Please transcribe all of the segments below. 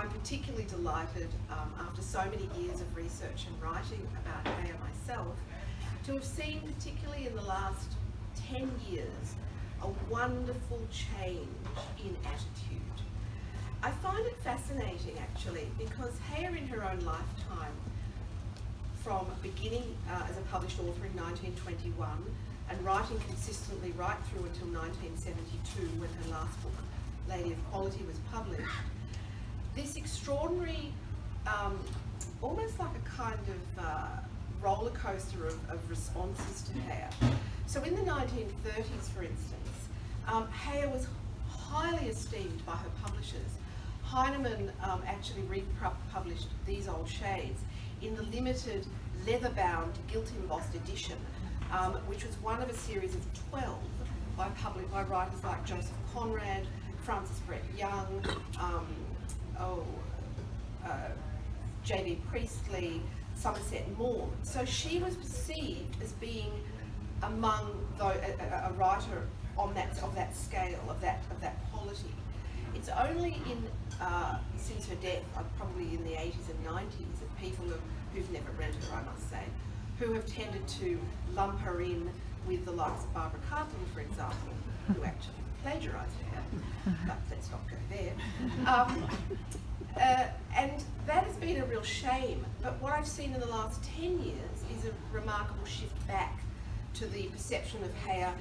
I'm particularly delighted, after so many years of research and writing about Heyer myself, to have seen, particularly in the last 10 years, a wonderful change in attitude. I find it fascinating, actually, because Heyer in her own lifetime, from beginning as a published author in 1921 and writing consistently right through until 1972, when her last book, Lady of Quality, was published, this extraordinary, almost like a kind of roller coaster of responses to Heyer. So in the 1930s, for instance, Heyer was highly esteemed by her publishers. Heinemann actually republished These Old Shades in the limited leather-bound, gilt-embossed edition, which was one of a series of 12 by writers like Joseph Conrad, Francis Brett Young, J.B. Priestley, Somerset Maugham. So she was perceived as being among a writer on of that scale, of that quality. It's only since her death, probably in the 80s and 90s, that people who've never read her, I must say, who have tended to lump her in with the likes of Barbara Cartland, for example, who actually plagiarised her, but let's not go there. And that has been a real shame. But what I've seen in the last 10 years is a remarkable shift back to the perception of Heyer,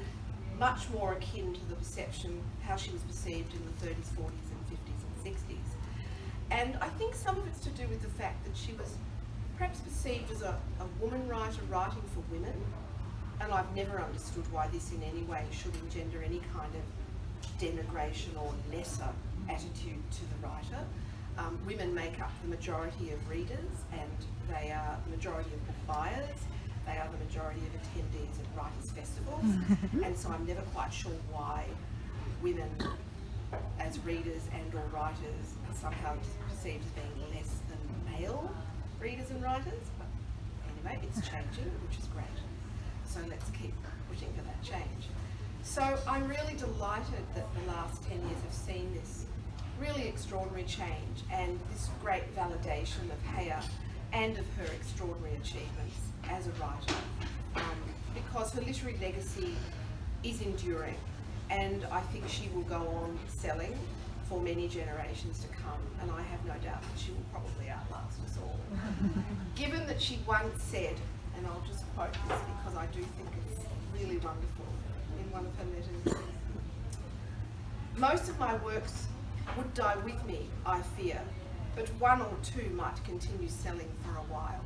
much more akin to the perception, how she was perceived in the 30s, 40s and 50s and 60s. And I think some of it's to do with the fact that she was perhaps perceived as a woman writer writing for women, and I've never understood why this in any way should engender any kind of denigration or lesser attitude to the writer. Women make up the majority of readers, and they are the majority of book buyers. They are the majority of attendees at writers' festivals, and so I'm never quite sure why women as readers and or writers are somehow perceived as being less than male readers and writers. But anyway, it's changing, which is great. So let's keep pushing for that change. So I'm really delighted that the last 10 years have seen this really extraordinary change and this great validation of Heyer and of her extraordinary achievements as a writer, because her literary legacy is enduring, and I think she will go on selling for many generations to come, and I have no doubt that she will probably outlast us all. Given that she once said, and I'll just quote this because I do think it's really wonderful, in one of her letters, "Most of my works would die with me, I fear, but one or two might continue selling for a while."